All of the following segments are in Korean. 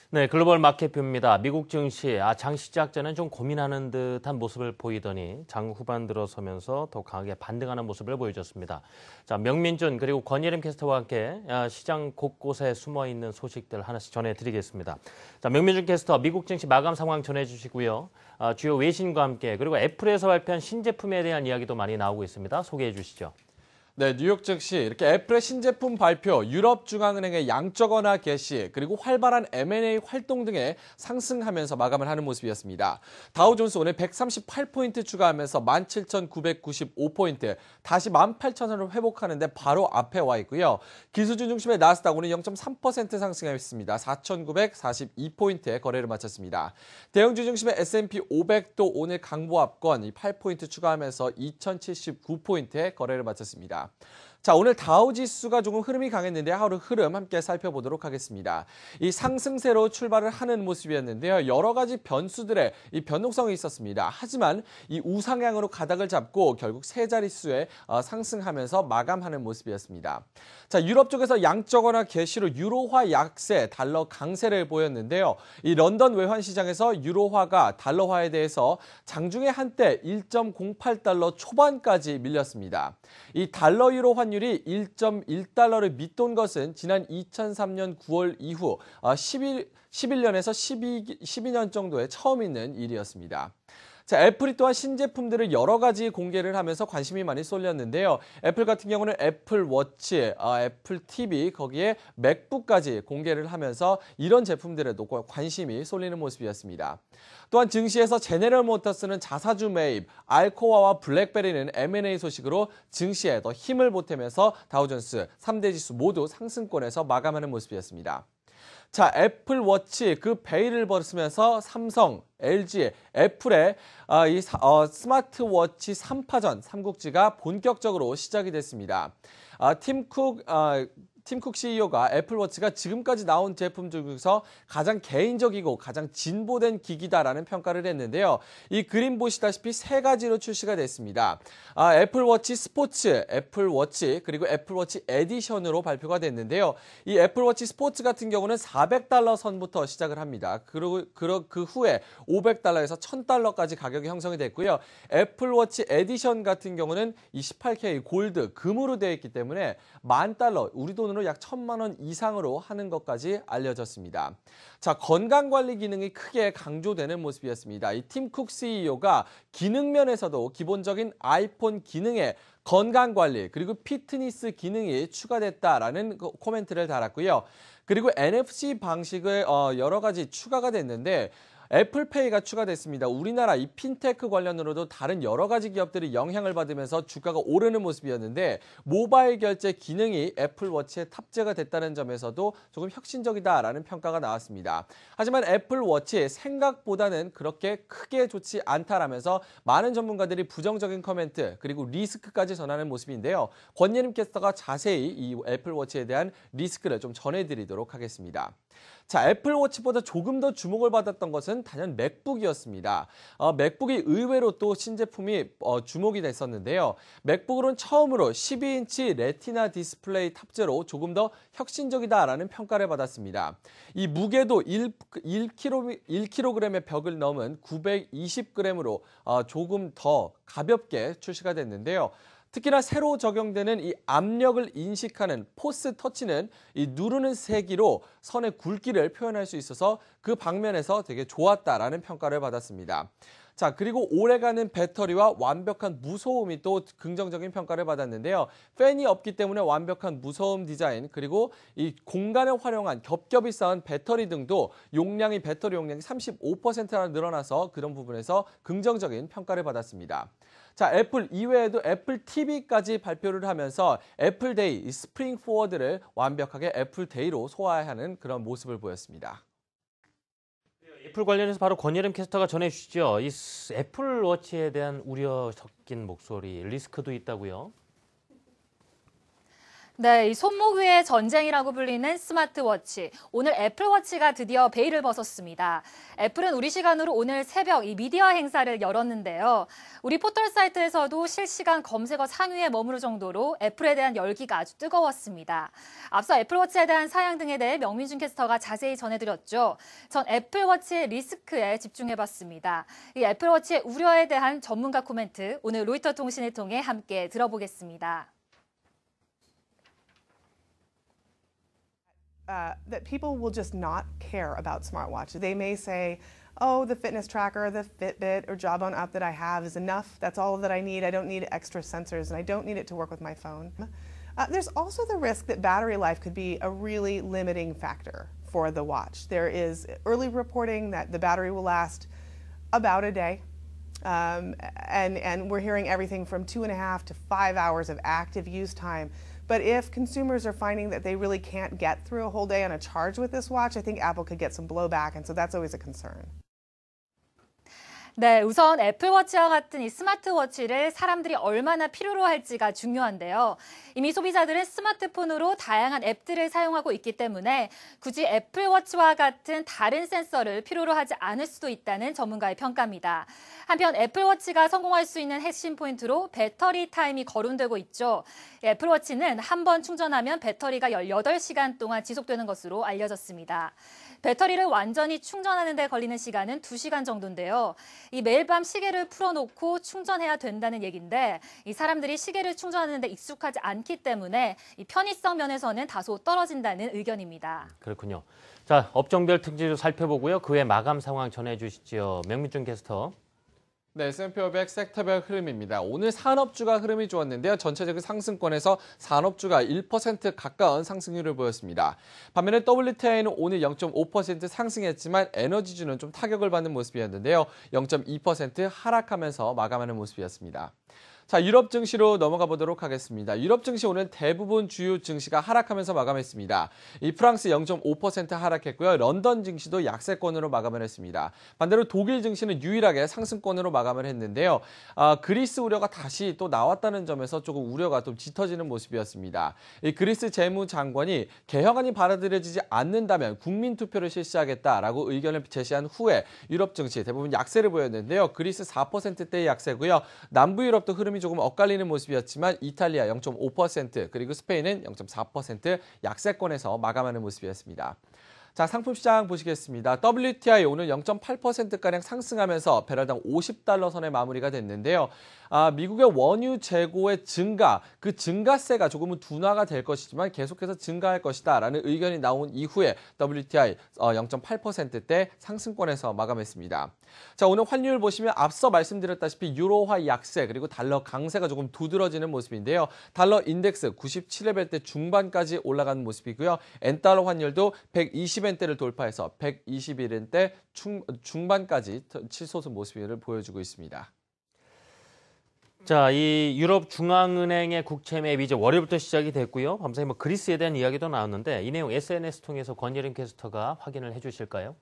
네, 글로벌 마켓뷰입니다. 미국 증시, 장 시작 전엔 좀 고민하는 듯한 모습을 보이더니 장 후반 들어서면서 더 강하게 반등하는 모습을 보여줬습니다. 자, 명민준 그리고 권예림 캐스터와 함께 시장 곳곳에 숨어 있는 소식들 하나씩 전해드리겠습니다. 자, 명민준 캐스터, 미국 증시 마감 상황 전해주시고요. 주요 외신과 함께 그리고 애플에서 발표한 신제품에 대한 이야기도 많이 나오고 있습니다. 소개해 주시죠. 네, 뉴욕 증시 이렇게 애플의 신제품 발표, 유럽중앙은행의 양적 완화 개시, 그리고 활발한 M&A 활동 등에 상승하면서 마감을 하는 모습이었습니다. 다우존스 오늘 138포인트 추가하면서 17,995포인트, 다시 18,000원을 회복하는데 바로 앞에 와 있고요. 기술주 중심의 나스닥 오늘 0.3% 상승했습니다. 4,942포인트에 거래를 마쳤습니다. 대형주 중심의 S&P 500도 오늘 강보합권 8포인트 추가하면서 2,079포인트에 거래를 마쳤습니다. 자, 오늘 다우지수가 조금 흐름이 강했는데 하루 흐름 함께 살펴보도록 하겠습니다. 이 상승세로 출발을 하는 모습이었는데요. 여러 가지 변수들의 이 변동성이 있었습니다. 하지만 이 우상향으로 가닥을 잡고 결국 세 자릿수에 상승하면서 마감하는 모습이었습니다. 자, 유럽 쪽에서 양적 완화 개시로 유로화 약세, 달러 강세를 보였는데요. 이 런던 외환 시장에서 유로화가 달러화에 대해서 장중에 한때 1.08달러 초반까지 밀렸습니다. 이 달러 유로 환율이 1.1달러를 밑돈 것은 지난 2003년 9월 이후 11년에서 12년 정도에 처음 있는 일이었습니다. 자, 애플이 또한 신제품들을 여러 가지 공개를 하면서 관심이 많이 쏠렸는데요. 애플 같은 경우는 애플 워치, 애플 TV, 거기에 맥북까지 공개를 하면서 이런 제품들에도 관심이 쏠리는 모습이었습니다. 또한 증시에서 제네럴 모터스는 자사주 매입, 알코아와 블랙베리는 M&A 소식으로 증시에 더 힘을 보태면서 다우존스 3대 지수 모두 상승권에서 마감하는 모습이었습니다. 자, 애플 워치 그 베일을 벗으면서 삼성, LG, 애플의 스마트워치 3파전 삼국지가 본격적으로 시작이 됐습니다. 팀 쿡 CEO가 애플워치가 지금까지 나온 제품 중에서 가장 개인적이고 가장 진보된 기기다라는 평가를 했는데요. 이 그림 보시다시피 세 가지로 출시가 됐습니다. 애플워치 스포츠, 애플워치 그리고 애플워치 에디션으로 발표가 됐는데요. 이 애플워치 스포츠 같은 경우는 $400 선부터 시작을 합니다. 그리고 그 후에 $500에서 $1000까지 가격이 형성이 됐고요. 애플워치 에디션 같은 경우는 이 18K 골드 금으로 되어 있기 때문에 $10,000, 우리 돈으로 약 1,000만 원 이상으로 하는 것까지 알려졌습니다. 자, 건강관리 기능이 크게 강조되는 모습이었습니다. 이 팀 쿡 CEO가 기능 면에서도 기본적인 아이폰 기능에 건강관리 그리고 피트니스 기능이 추가됐다라는 코멘트를 달았고요. 그리고 NFC 방식을 여러 가지 추가가 됐는데 애플페이가 추가됐습니다. 우리나라 이 핀테크 관련으로도 다른 여러 가지 기업들이 영향을 받으면서 주가가 오르는 모습이었는데 모바일 결제 기능이 애플워치에 탑재가 됐다는 점에서도 조금 혁신적이다라는 평가가 나왔습니다. 하지만 애플워치 생각보다는 그렇게 크게 좋지 않다라면서 많은 전문가들이 부정적인 코멘트 그리고 리스크까지 전하는 모습인데요. 권예림 캐스터가 자세히 이 애플워치에 대한 리스크를 좀 전해드리도록 하겠습니다. 자, 애플워치보다 조금 더 주목을 받았던 것은 단연 맥북이었습니다. 맥북이 의외로 또 신제품이 주목이 됐었는데요. 맥북으로는 처음으로 12인치 레티나 디스플레이 탑재로 조금 더 혁신적이다라는 평가를 받았습니다. 이 무게도 1kg의 벽을 넘은 920g으로 조금 더 가볍게 출시가 됐는데요. 특히나 새로 적용되는 이 압력을 인식하는 포스 터치는 이 누르는 세기로 선의 굵기를 표현할 수 있어서 그 방면에서 되게 좋았다라는 평가를 받았습니다. 자, 그리고 오래가는 배터리와 완벽한 무소음이 또 긍정적인 평가를 받았는데요. 팬이 없기 때문에 완벽한 무소음 디자인 그리고 이 공간에 활용한 겹겹이 쌓은 배터리 등도 배터리 용량이 35%나 늘어나서 그런 부분에서 긍정적인 평가를 받았습니다. 자, 애플 이외에도 애플 TV까지 발표를 하면서 애플데이, 스프링 포워드를 완벽하게 애플데이로 소화하는 그런 모습을 보였습니다. 애플 관련해서 바로 권예림 캐스터가 전해주시죠. 이 애플워치에 대한 우려 섞인 목소리, 리스크도 있다고요? 네, 이 손목 위의 전쟁이라고 불리는 스마트워치. 오늘 애플워치가 드디어 베일을 벗었습니다. 애플은 우리 시간으로 오늘 새벽 이 미디어 행사를 열었는데요. 우리 포털 사이트에서도 실시간 검색어 상위에 머무를 정도로 애플에 대한 열기가 아주 뜨거웠습니다. 앞서 애플워치에 대한 사양 등에 대해 명민준 캐스터가 자세히 전해드렸죠. 전 애플워치의 리스크에 집중해봤습니다. 이 애플워치의 우려에 대한 전문가 코멘트 오늘 로이터 통신을 통해 함께 들어보겠습니다. That people will just not care about smartwatches. They may say, oh, the fitness tracker, the Fitbit or Jawbone app that I have is enough. That's all that I need. I don't need extra sensors and I don't need it to work with my phone. There's also the risk that battery life could be a really limiting factor for the watch. There is early reporting that the battery will last about a day. And we're hearing everything from 2.5 to 5 hours of active use time. But if consumers are finding that they really can't get through a whole day on a charge with this watch, I think Apple could get some blowback, and so that's always a concern. 네, 우선 애플워치와 같은 이 스마트워치를 사람들이 얼마나 필요로 할지가 중요한데요. 이미 소비자들은 스마트폰으로 다양한 앱들을 사용하고 있기 때문에 굳이 애플워치와 같은 다른 센서를 필요로 하지 않을 수도 있다는 전문가의 평가입니다. 한편 애플워치가 성공할 수 있는 핵심 포인트로 배터리 타임이 거론되고 있죠. 애플워치는 한 번 충전하면 배터리가 18시간 동안 지속되는 것으로 알려졌습니다. 배터리를 완전히 충전하는 데 걸리는 시간은 2시간 정도인데요. 이 매일 밤 시계를 풀어놓고 충전해야 된다는 얘기인데 이 사람들이 시계를 충전하는 데 익숙하지 않기 때문에 이 편의성 면에서는 다소 떨어진다는 의견입니다. 그렇군요. 자, 업종별 특징도 살펴보고요. 그 외 마감 상황 전해주시죠. 명민준 캐스터. 네, S&P 500 섹터별 흐름입니다. 오늘 산업주가 흐름이 좋았는데요. 전체적인 상승권에서 산업주가 1% 가까운 상승률을 보였습니다. 반면에 WTI는 오늘 0.5% 상승했지만 에너지주는 좀 타격을 받는 모습이었는데요. 0.2% 하락하면서 마감하는 모습이었습니다. 자, 유럽 증시로 넘어가 보도록 하겠습니다. 유럽 증시 오늘 대부분 주요 증시가 하락하면서 마감했습니다. 이 프랑스 0.5% 하락했고요. 런던 증시도 약세권으로 마감을 했습니다. 반대로 독일 증시는 유일하게 상승권으로 마감을 했는데요. 그리스 우려가 다시 또 나왔다는 점에서 조금 우려가 좀 짙어지는 모습이었습니다. 이 그리스 재무장관이 개혁안이 받아들여지지 않는다면 국민투표를 실시하겠다라고 의견을 제시한 후에 유럽 증시 대부분 약세를 보였는데요. 그리스 4%대의 약세고요. 남부 유럽도 흐름이 조금 엇갈리는 모습이었지만 이탈리아 0.5% 그리고 스페인은 0.4% 약세권에서 마감하는 모습이었습니다. 자, 상품 시장 보시겠습니다. WTI 오늘 0.8%가량 상승하면서 배럴당 $50 선에 마무리가 됐는데요. 미국의 원유 재고의 증가, 그 증가세가 조금은 둔화가 될 것이지만 계속해서 증가할 것이다라는 의견이 나온 이후에 WTI 0.8%대 상승권에서 마감했습니다. 자, 오늘 환율 보시면 앞서 말씀드렸다시피 유로화 약세 그리고 달러 강세가 조금 두드러지는 모습인데요. 달러 인덱스 97레벨대 중반까지 올라가는 모습이고요. 엔달러 환율도 120엔대를 돌파해서 121엔대 중반까지 치솟은 모습을 보여주고 있습니다. 자, 이 유럽 중앙은행의 국채 매입이 이제 월요일부터 시작이 됐고요. 밤사이 그리스에 대한 이야기도 나왔는데 이 내용 SNS 통해서 권예림 캐스터가 확인을 해주실까요?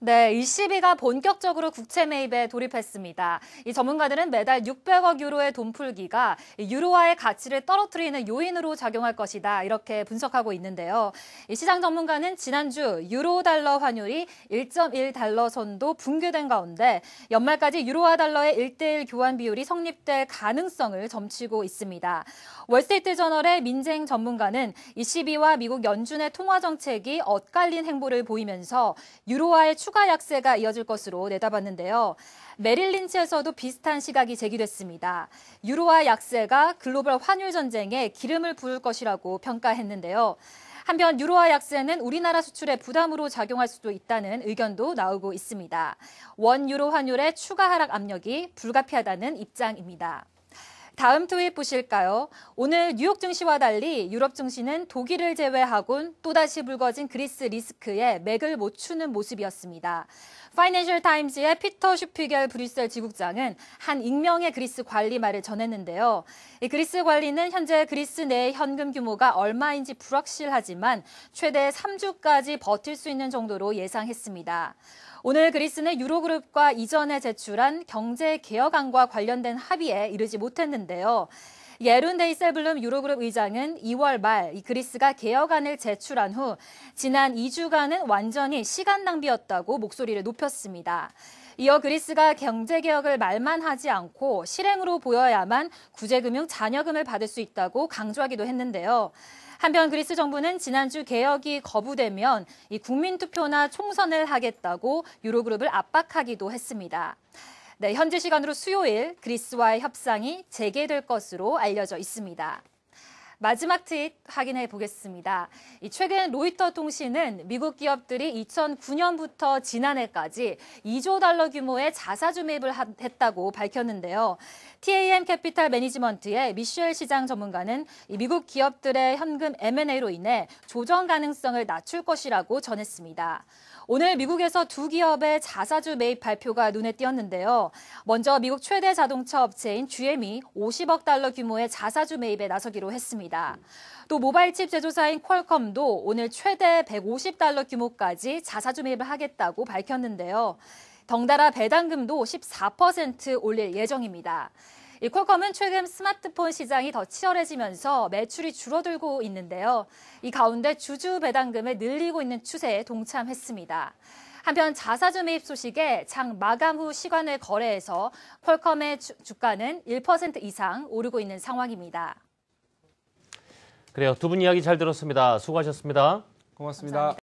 네, ECB가 본격적으로 국채 매입에 돌입했습니다. 이 전문가들은 매달 600억 유로의 돈 풀기가 유로화의 가치를 떨어뜨리는 요인으로 작용할 것이다 이렇게 분석하고 있는데요. 이 시장 전문가는 지난주 유로 달러 환율이 1.1달러 선도 붕괴된 가운데 연말까지 유로화 달러의 1대1 교환 비율이 성립될 가능성을 점치고 있습니다. 월스트리트 저널의 민생 전문가는 ECB와 미국 연준의 통화 정책이 엇갈린 행보를 보이면서 유로화의 추가 약세가 이어질 것으로 내다봤는데요. 메릴 린치에서도 비슷한 시각이 제기됐습니다. 유로화 약세가 글로벌 환율 전쟁에 기름을 부을 것이라고 평가했는데요. 한편 유로화 약세는 우리나라 수출에 부담으로 작용할 수도 있다는 의견도 나오고 있습니다. 원 유로 환율의 추가 하락 압력이 불가피하다는 입장입니다. 다음 트윗 보실까요? 오늘 뉴욕 증시와 달리 유럽 증시는 독일을 제외하곤 또다시 불거진 그리스 리스크에 맥을 못 추는 모습이었습니다. 파이낸셜 타임즈의 피터 슈피겔 브뤼셀 지국장은 한 익명의 그리스 관리 말을 전했는데요. 이 그리스 관리는 현재 그리스 내의 현금 규모가 얼마인지 불확실하지만 최대 3주까지 버틸 수 있는 정도로 예상했습니다. 오늘 그리스는 유로그룹과 이전에 제출한 경제개혁안과 관련된 합의에 이르지 못했는데요. 예룬 데이셀블룸 유로그룹 의장은 2월 말 그리스가 개혁안을 제출한 후 지난 2주간은 완전히 시간 낭비였다고 목소리를 높였습니다. 이어 그리스가 경제개혁을 말만 하지 않고 실행으로 보여야만 구제금융 잔여금을 받을 수 있다고 강조하기도 했는데요. 한편 그리스 정부는 지난주 개혁이 거부되면 이 국민투표나 총선을 하겠다고 유로그룹을 압박하기도 했습니다. 네, 현지 시간으로 수요일 그리스와의 협상이 재개될 것으로 알려져 있습니다. 마지막 트윗 확인해 보겠습니다. 최근 로이터 통신은 미국 기업들이 2009년부터 지난해까지 2조 달러 규모의 자사주 매입을 했다고 밝혔는데요. TAM 캐피탈 매니지먼트의 미셸 시장 전문가는 미국 기업들의 현금 M&A로 인해 조정 가능성을 낮출 것이라고 전했습니다. 오늘 미국에서 두 기업의 자사주 매입 발표가 눈에 띄었는데요. 먼저 미국 최대 자동차 업체인 GM이 50억 달러 규모의 자사주 매입에 나서기로 했습니다. 또 모바일 칩 제조사인 퀄컴도 오늘 최대 150달러 규모까지 자사주 매입을 하겠다고 밝혔는데요. 덩달아 배당금도 14% 올릴 예정입니다. 이 퀄컴은 최근 스마트폰 시장이 더 치열해지면서 매출이 줄어들고 있는데요. 이 가운데 주주 배당금을 늘리고 있는 추세에 동참했습니다. 한편 자사주 매입 소식에 장 마감 후 시간을 거래해서 퀄컴의 주가는 1% 이상 오르고 있는 상황입니다. 그래요. 두 분 이야기 잘 들었습니다. 수고하셨습니다. 고맙습니다.